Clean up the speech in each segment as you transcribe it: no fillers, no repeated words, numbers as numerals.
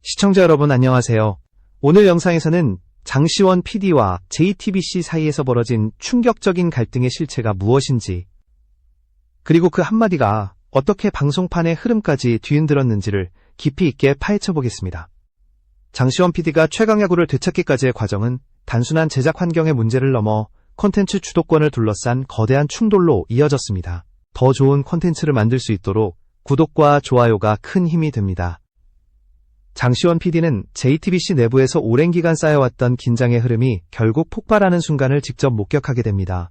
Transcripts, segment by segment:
시청자 여러분 안녕하세요. 오늘 영상에서는 장시원 PD와 JTBC 사이에서 벌어진 충격적인 갈등의 실체가 무엇인지, 그리고 그 한마디가 어떻게 방송판의 흐름까지 뒤흔들었는지를 깊이 있게 파헤쳐 보겠습니다. 장시원 PD가 최강야구를 되찾기까지의 과정은 단순한 제작 환경의 문제를 넘어 콘텐츠 주도권을 둘러싼 거대한 충돌로 이어졌습니다. 더 좋은 콘텐츠를 만들 수 있도록 구독과 좋아요가 큰 힘이 됩니다. 장시원 PD는 JTBC 내부에서 오랜 기간 쌓여왔던 긴장의 흐름이 결국 폭발하는 순간을 직접 목격하게 됩니다.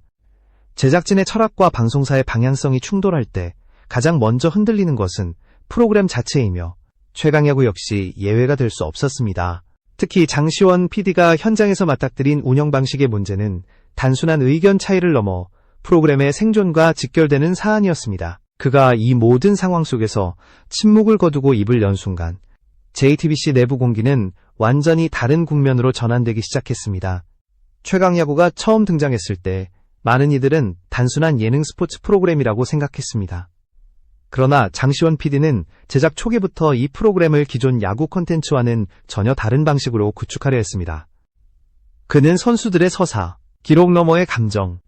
제작진의 철학과 방송사의 방향성이 충돌할 때 가장 먼저 흔들리는 것은 프로그램 자체이며 최강야구 역시 예외가 될 수 없었습니다. 특히 장시원 PD가 현장에서 맞닥뜨린 운영 방식의 문제는 단순한 의견 차이를 넘어 프로그램의 생존과 직결되는 사안이었습니다. 그가 이 모든 상황 속에서 침묵을 거두고 입을 연 순간 JTBC 내부 공기는 완전히 다른 국면으로 전환되기 시작했습니다. 최강야구가 처음 등장했을 때 많은 이들은 단순한 예능 스포츠 프로그램이라고 생각했습니다. 그러나 장시원 PD는 제작 초기부터 이 프로그램을 기존 야구 콘텐츠와는 전혀 다른 방식으로 구축하려 했습니다. 그는 선수들의 서사, 기록 너머의 감정,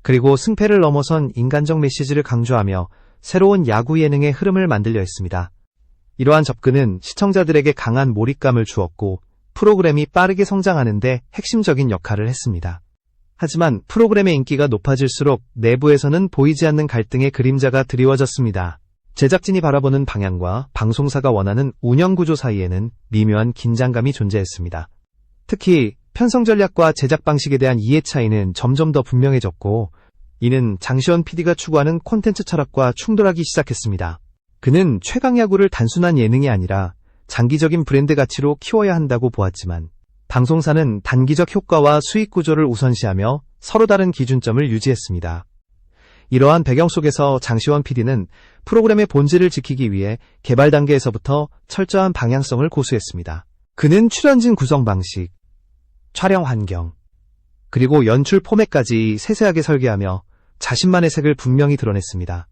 그리고 승패를 넘어선 인간적 메시지를 강조하며 새로운 야구 예능의 흐름을 만들려 했습니다. 이러한 접근은 시청자들에게 강한 몰입감을 주었고 프로그램이 빠르게 성장하는 데 핵심적인 역할을 했습니다. 하지만 프로그램의 인기가 높아질수록 내부에서는 보이지 않는 갈등의 그림자가 드리워졌습니다. 제작진이 바라보는 방향과 방송사가 원하는 운영구조 사이에는 미묘한 긴장감이 존재했습니다. 특히 편성 전략과 제작 방식에 대한 이해 차이는 점점 더 분명해졌고, 이는 장시원 PD가 추구하는 콘텐츠 철학과 충돌하기 시작했습니다. 그는 최강야구를 단순한 예능이 아니라 장기적인 브랜드 가치로 키워야 한다고 보았지만, 방송사는 단기적 효과와 수익 구조를 우선시하며 서로 다른 기준점을 유지했습니다. 이러한 배경 속에서 장시원 PD는 프로그램의 본질을 지키기 위해 개발 단계에서부터 철저한 방향성을 고수했습니다. 그는 출연진 구성 방식, 촬영 환경, 그리고 연출 포맷까지 세세하게 설계하며 자신만의 색을 분명히 드러냈습니다.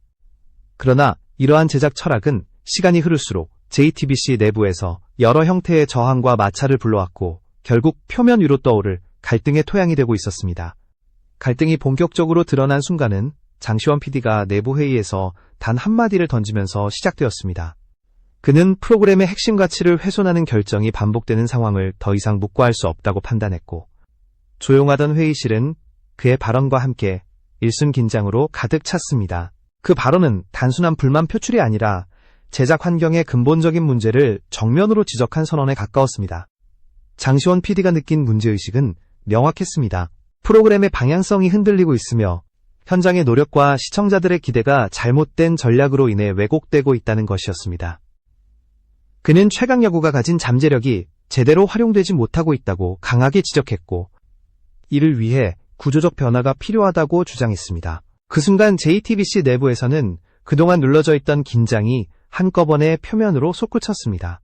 그러나 이러한 제작 철학은 시간이 흐를수록 JTBC 내부에서 여러 형태의 저항과 마찰을 불러왔고, 결국 표면 위로 떠오를 갈등의 토양이 되고 있었습니다. 갈등이 본격적으로 드러난 순간은 장시원 PD가 내부 회의에서 단 한마디를 던지면서 시작되었습니다. 그는 프로그램의 핵심 가치를 훼손하는 결정이 반복되는 상황을 더 이상 묵과할 수 없다고 판단했고, 조용하던 회의실은 그의 발언과 함께 일순 긴장으로 가득 찼습니다. 그 발언은 단순한 불만 표출이 아니라 제작 환경의 근본적인 문제를 정면으로 지적한 선언에 가까웠습니다. 장시원 PD가 느낀 문제의식은 명확했습니다. 프로그램의 방향성이 흔들리고 있으며 현장의 노력과 시청자들의 기대가 잘못된 전략으로 인해 왜곡되고 있다는 것이었습니다. 그는 최강야구가 가진 잠재력이 제대로 활용되지 못하고 있다고 강하게 지적했고, 이를 위해 구조적 변화가 필요하다고 주장했습니다. 그 순간 JTBC 내부에서는 그동안 눌러져 있던 긴장이 한꺼번에 표면으로 솟구쳤습니다.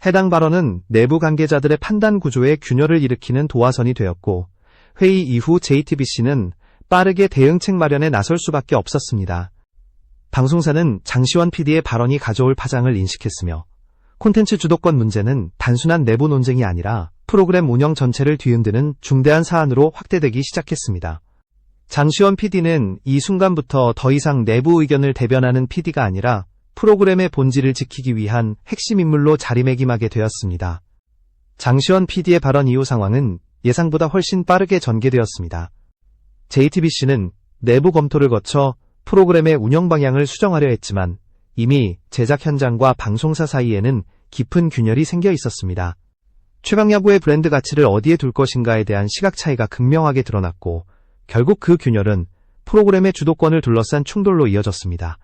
해당 발언은 내부 관계자들의 판단 구조에 균열을 일으키는 도화선이 되었고, 회의 이후 JTBC는 빠르게 대응책 마련에 나설 수밖에 없었습니다. 방송사는 장시원 PD의 발언이 가져올 파장을 인식했으며, 콘텐츠 주도권 문제는 단순한 내부 논쟁이 아니라 프로그램 운영 전체를 뒤흔드는 중대한 사안으로 확대되기 시작했습니다. 장시원 PD는 이 순간부터 더 이상 내부 의견을 대변하는 PD가 아니라 프로그램의 본질을 지키기 위한 핵심 인물로 자리매김하게 되었습니다. 장시원 PD의 발언 이후 상황은 예상보다 훨씬 빠르게 전개되었습니다. JTBC는 내부 검토를 거쳐 프로그램의 운영 방향을 수정하려 했지만 이미 제작 현장과 방송사 사이에는 깊은 균열이 생겨 있었습니다. 최강야구의 브랜드 가치를 어디에 둘 것인가에 대한 시각 차이가 극명하게 드러났고, 결국 그 균열은 프로그램의 주도권을 둘러싼 충돌로 이어졌습니다.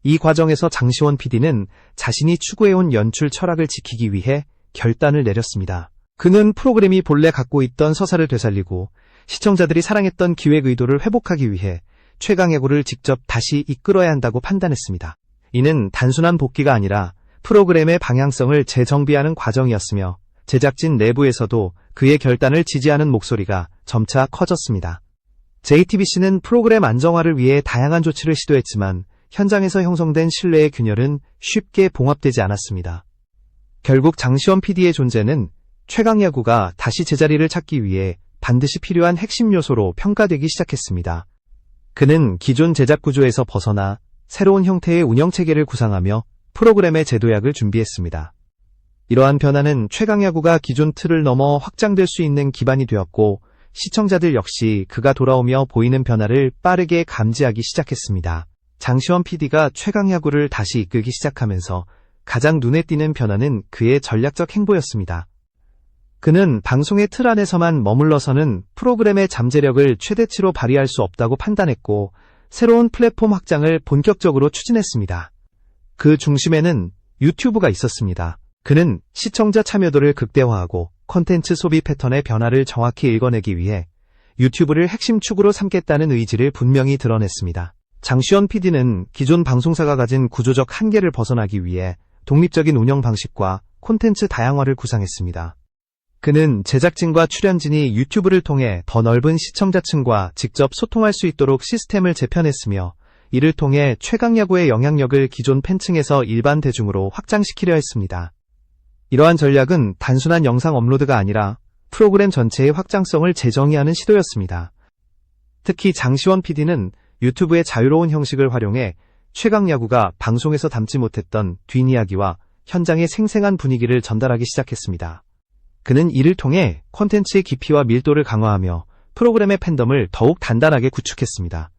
이 과정에서 장시원 PD는 자신이 추구해온 연출 철학을 지키기 위해 결단을 내렸습니다. 그는 프로그램이 본래 갖고 있던 서사를 되살리고 시청자들이 사랑했던 기획 의도를 회복하기 위해 최강야구를 직접 다시 이끌어야 한다고 판단했습니다. 이는 단순한 복귀가 아니라 프로그램의 방향성을 재정비하는 과정이었으며, 제작진 내부에서도 그의 결단을 지지하는 목소리가 점차 커졌습니다. JTBC는 프로그램 안정화를 위해 다양한 조치를 시도했지만 현장에서 형성된 신뢰의 균열은 쉽게 봉합되지 않았습니다. 결국 장시원 PD의 존재는 최강야구가 다시 제자리를 찾기 위해 반드시 필요한 핵심 요소로 평가되기 시작했습니다. 그는 기존 제작 구조에서 벗어나 새로운 형태의 운영체계를 구상하며 프로그램의 재도약을 준비했습니다. 이러한 변화는 최강야구가 기존 틀을 넘어 확장될 수 있는 기반이 되었고, 시청자들 역시 그가 돌아오며 보이는 변화를 빠르게 감지하기 시작했습니다. 장시원 PD가 최강야구를 다시 이끌기 시작하면서 가장 눈에 띄는 변화는 그의 전략적 행보였습니다. 그는 방송의 틀 안에서만 머물러서는 프로그램의 잠재력을 최대치로 발휘할 수 없다고 판단했고, 새로운 플랫폼 확장을 본격적으로 추진했습니다. 그 중심에는 유튜브가 있었습니다. 그는 시청자 참여도를 극대화하고 콘텐츠 소비 패턴의 변화를 정확히 읽어내기 위해 유튜브를 핵심 축으로 삼겠다는 의지를 분명히 드러냈습니다. 장시원 PD는 기존 방송사가 가진 구조적 한계를 벗어나기 위해 독립적인 운영 방식과 콘텐츠 다양화를 구상했습니다. 그는 제작진과 출연진이 유튜브를 통해 더 넓은 시청자층과 직접 소통할 수 있도록 시스템을 재편했으며, 이를 통해 최강야구의 영향력을 기존 팬층에서 일반 대중으로 확장시키려 했습니다. 이러한 전략은 단순한 영상 업로드가 아니라 프로그램 전체의 확장성을 재정의하는 시도였습니다. 특히 장시원 PD는 유튜브의 자유로운 형식을 활용해 최강야구가 방송에서 담지 못했던 뒷이야기와 현장의 생생한 분위기를 전달하기 시작했습니다. 그는 이를 통해 콘텐츠의 깊이와 밀도를 강화하며 프로그램의 팬덤을 더욱 단단하게 구축했습니다.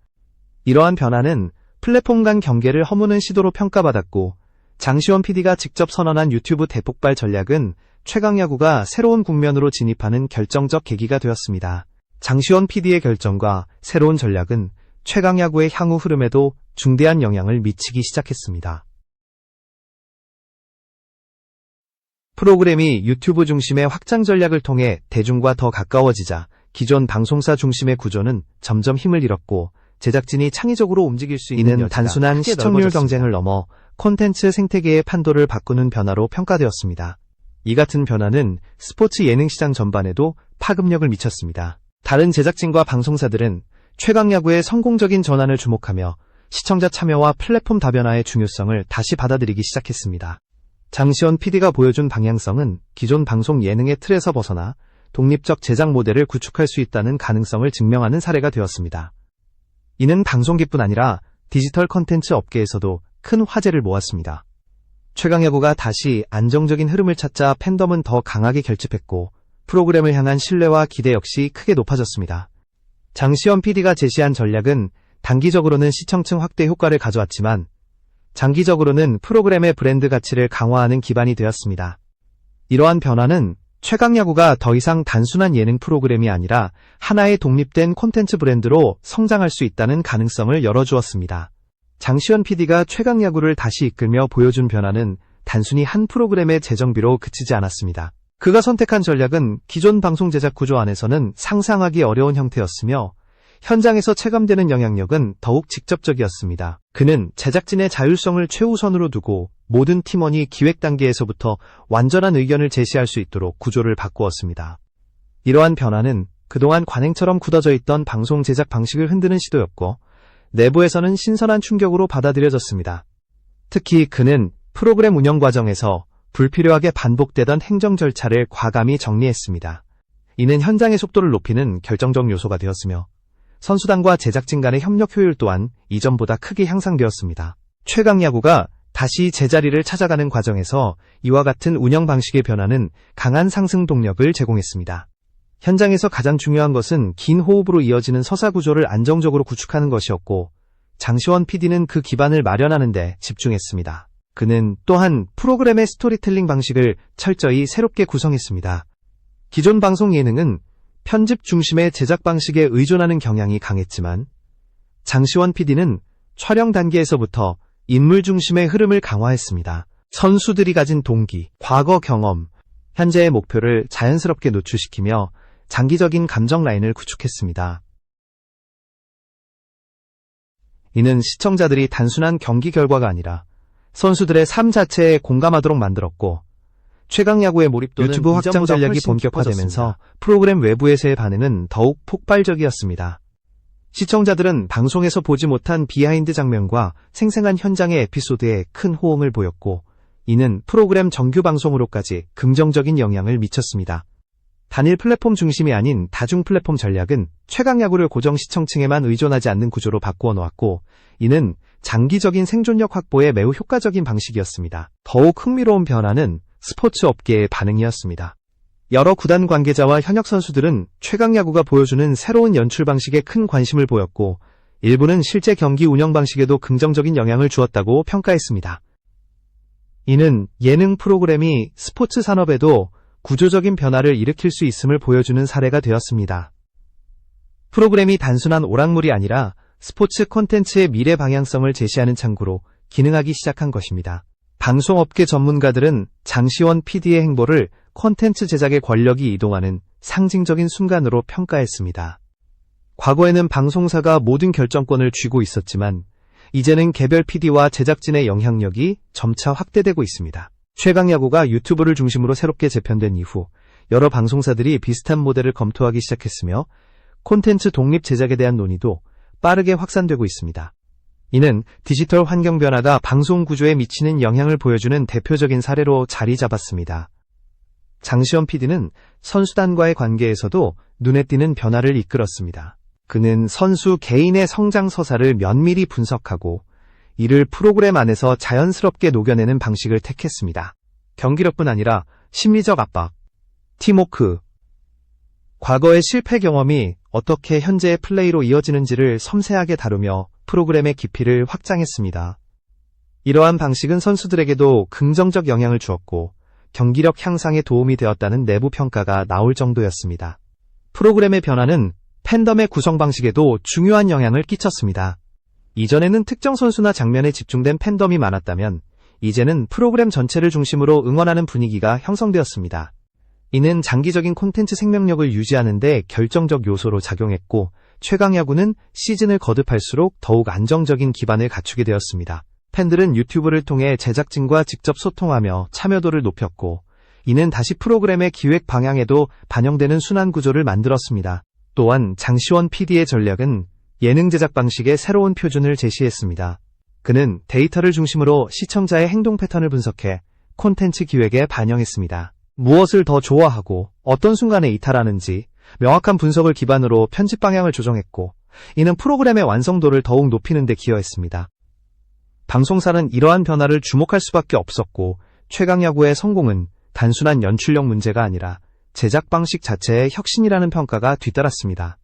이러한 변화는 플랫폼 간 경계를 허무는 시도로 평가받았고, 장시원 PD가 직접 선언한 유튜브 대폭발 전략은 최강야구가 새로운 국면으로 진입하는 결정적 계기가 되었습니다. 장시원 PD의 결정과 새로운 전략은 최강야구의 향후 흐름에도 중대한 영향을 미치기 시작했습니다. 프로그램이 유튜브 중심의 확장 전략을 통해 대중과 더 가까워지자 기존 방송사 중심의 구조는 점점 힘을 잃었고, 제작진이 창의적으로 움직일 수 있는 단순한 시청률 경쟁을 넘어 콘텐츠 생태계의 판도를 바꾸는 변화로 평가되었습니다. 이 같은 변화는 스포츠 예능 시장 전반에도 파급력을 미쳤습니다. 다른 제작진과 방송사들은 최강야구의 성공적인 전환을 주목하며 시청자 참여와 플랫폼 다변화의 중요성을 다시 받아들이기 시작했습니다. 장시원 PD가 보여준 방향성은 기존 방송 예능의 틀에서 벗어나 독립적 제작 모델을 구축할 수 있다는 가능성을 증명하는 사례가 되었습니다. 이는 방송계뿐 아니라 디지털 콘텐츠 업계에서도 큰 화제를 모았습니다. 최강야구가 다시 안정적인 흐름을 찾자 팬덤은 더 강하게 결집했고, 프로그램을 향한 신뢰와 기대 역시 크게 높아졌습니다. 장시원 PD가 제시한 전략은 단기적으로는 시청층 확대 효과를 가져왔지만, 장기적으로는 프로그램의 브랜드 가치를 강화하는 기반이 되었습니다. 이러한 변화는 최강야구가 더 이상 단순한 예능 프로그램이 아니라 하나의 독립된 콘텐츠 브랜드로 성장할 수 있다는 가능성을 열어주었습니다. 장시원 PD가 최강야구를 다시 이끌며 보여준 변화는 단순히 한 프로그램의 재정비로 그치지 않았습니다. 그가 선택한 전략은 기존 방송 제작 구조 안에서는 상상하기 어려운 형태였으며, 현장에서 체감되는 영향력은 더욱 직접적이었습니다. 그는 제작진의 자율성을 최우선으로 두고 모든 팀원이 기획 단계에서부터 완전한 의견을 제시할 수 있도록 구조를 바꾸었습니다. 이러한 변화는 그동안 관행처럼 굳어져 있던 방송 제작 방식을 흔드는 시도였고, 내부에서는 신선한 충격으로 받아들여졌습니다. 특히 그는 프로그램 운영 과정에서 불필요하게 반복되던 행정 절차를 과감히 정리했습니다. 이는 현장의 속도를 높이는 결정적 요소가 되었으며, 선수단과 제작진 간의 협력 효율 또한 이전보다 크게 향상되었습니다. 최강야구가 다시 제자리를 찾아가는 과정에서 이와 같은 운영 방식의 변화는 강한 상승 동력을 제공했습니다. 현장에서 가장 중요한 것은 긴 호흡으로 이어지는 서사 구조를 안정적으로 구축하는 것이었고, 장시원 PD는 그 기반을 마련하는 데 집중했습니다. 그는 또한 프로그램의 스토리텔링 방식을 철저히 새롭게 구성했습니다. 기존 방송 예능은 편집 중심의 제작 방식에 의존하는 경향이 강했지만, 장시원 PD는 촬영 단계에서부터 인물 중심의 흐름을 강화했습니다. 선수들이 가진 동기, 과거 경험, 현재의 목표를 자연스럽게 노출시키며 장기적인 감정 라인을 구축했습니다. 이는 시청자들이 단순한 경기 결과가 아니라 선수들의 삶 자체에 공감하도록 만들었고, 최강야구의 몰입도는 유튜브 확장 전략이 본격화되면서 프로그램 외부에서의 반응은 더욱 폭발적이었습니다. 시청자들은 방송에서 보지 못한 비하인드 장면과 생생한 현장의 에피소드에 큰 호응을 보였고, 이는 프로그램 정규 방송으로까지 긍정적인 영향을 미쳤습니다. 단일 플랫폼 중심이 아닌 다중 플랫폼 전략은 최강야구를 고정 시청층에만 의존하지 않는 구조로 바꾸어 놓았고, 이는 장기적인 생존력 확보에 매우 효과적인 방식이었습니다. 더욱 흥미로운 변화는 스포츠 업계의 반응이었습니다. 여러 구단 관계자와 현역 선수들은 최강야구가 보여주는 새로운 연출 방식에 큰 관심을 보였고, 일부는 실제 경기 운영 방식에도 긍정적인 영향을 주었다고 평가했습니다. 이는 예능 프로그램이 스포츠 산업에도 구조적인 변화를 일으킬 수 있음을 보여주는 사례가 되었습니다. 프로그램이 단순한 오락물이 아니라 스포츠 콘텐츠의 미래 방향성을 제시하는 창구로 기능하기 시작한 것입니다. 방송업계 전문가들은 장시원 PD의 행보를 콘텐츠 제작의 권력이 이동하는 상징적인 순간으로 평가했습니다. 과거에는 방송사가 모든 결정권을 쥐고 있었지만, 이제는 개별 PD와 제작진의 영향력이 점차 확대되고 있습니다. 최강야구가 유튜브를 중심으로 새롭게 재편된 이후 여러 방송사들이 비슷한 모델을 검토하기 시작했으며, 콘텐츠 독립 제작에 대한 논의도 빠르게 확산되고 있습니다. 이는 디지털 환경 변화가 방송 구조에 미치는 영향을 보여주는 대표적인 사례로 자리 잡았습니다. 장시원 PD는 선수단과의 관계에서도 눈에 띄는 변화를 이끌었습니다. 그는 선수 개인의 성장 서사를 면밀히 분석하고 이를 프로그램 안에서 자연스럽게 녹여내는 방식을 택했습니다. 경기력뿐 아니라 심리적 압박, 팀워크, 과거의 실패 경험이 어떻게 현재의 플레이로 이어지는지를 섬세하게 다루며 프로그램의 깊이를 확장했습니다. 이러한 방식은 선수들에게도 긍정적 영향을 주었고 경기력 향상에 도움이 되었다는 내부 평가가 나올 정도였습니다. 프로그램의 변화는 팬덤의 구성 방식에도 중요한 영향을 끼쳤습니다. 이전에는 특정 선수나 장면에 집중된 팬덤이 많았다면 이제는 프로그램 전체를 중심으로 응원하는 분위기가 형성되었습니다. 이는 장기적인 콘텐츠 생명력을 유지하는 데 결정적 요소로 작용했고, 최강야구는 시즌을 거듭할수록 더욱 안정적인 기반을 갖추게 되었습니다. 팬들은 유튜브를 통해 제작진과 직접 소통하며 참여도를 높였고, 이는 다시 프로그램의 기획 방향에도 반영되는 순환 구조를 만들었습니다. 또한 장시원 PD의 전략은 예능 제작 방식의 새로운 표준을 제시했습니다. 그는 데이터를 중심으로 시청자의 행동 패턴을 분석해 콘텐츠 기획에 반영했습니다. 무엇을 더 좋아하고 어떤 순간에 이탈하는지 명확한 분석을 기반으로 편집 방향을 조정했고, 이는 프로그램의 완성도를 더욱 높이는 데 기여했습니다. 방송사는 이러한 변화를 주목할 수밖에 없었고, 최강야구의 성공은 단순한 연출력 문제가 아니라 제작 방식 자체의 혁신이라는 평가가 뒤따랐습니다.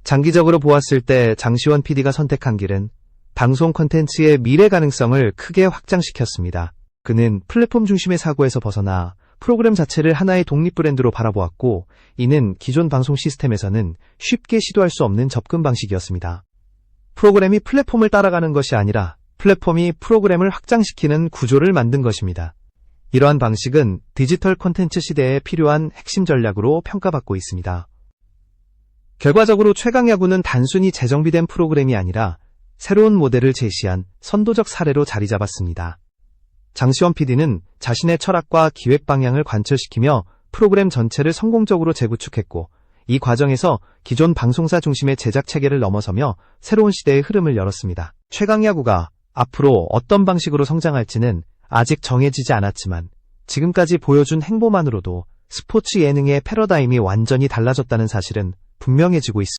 장기적으로 보았을 때 장시원 PD가 선택한 길은 방송 콘텐츠의 미래 가능성을 크게 확장시켰습니다. 그는 플랫폼 중심의 사고에서 벗어나 프로그램 자체를 하나의 독립 브랜드로 바라보았고, 이는 기존 방송 시스템에서는 쉽게 시도할 수 없는 접근 방식이었습니다. 프로그램이 플랫폼을 따라가는 것이 아니라 플랫폼이 프로그램을 확장시키는 구조를 만든 것입니다. 이러한 방식은 디지털 콘텐츠 시대에 필요한 핵심 전략으로 평가받고 있습니다. 결과적으로 최강야구는 단순히 재정비된 프로그램이 아니라 새로운 모델을 제시한 선도적 사례로 자리 잡았습니다. 장시원 PD는 자신의 철학과 기획 방향을 관철시키며 프로그램 전체를 성공적으로 재구축했고, 이 과정에서 기존 방송사 중심의 제작 체계를 넘어서며 새로운 시대의 흐름을 열었습니다. 최강야구가 앞으로 어떤 방식으로 성장할지는 아직 정해지지 않았지만, 지금까지 보여준 행보만으로도 스포츠 예능의 패러다임이 완전히 달라졌다는 사실은 분명해지고 있습니다.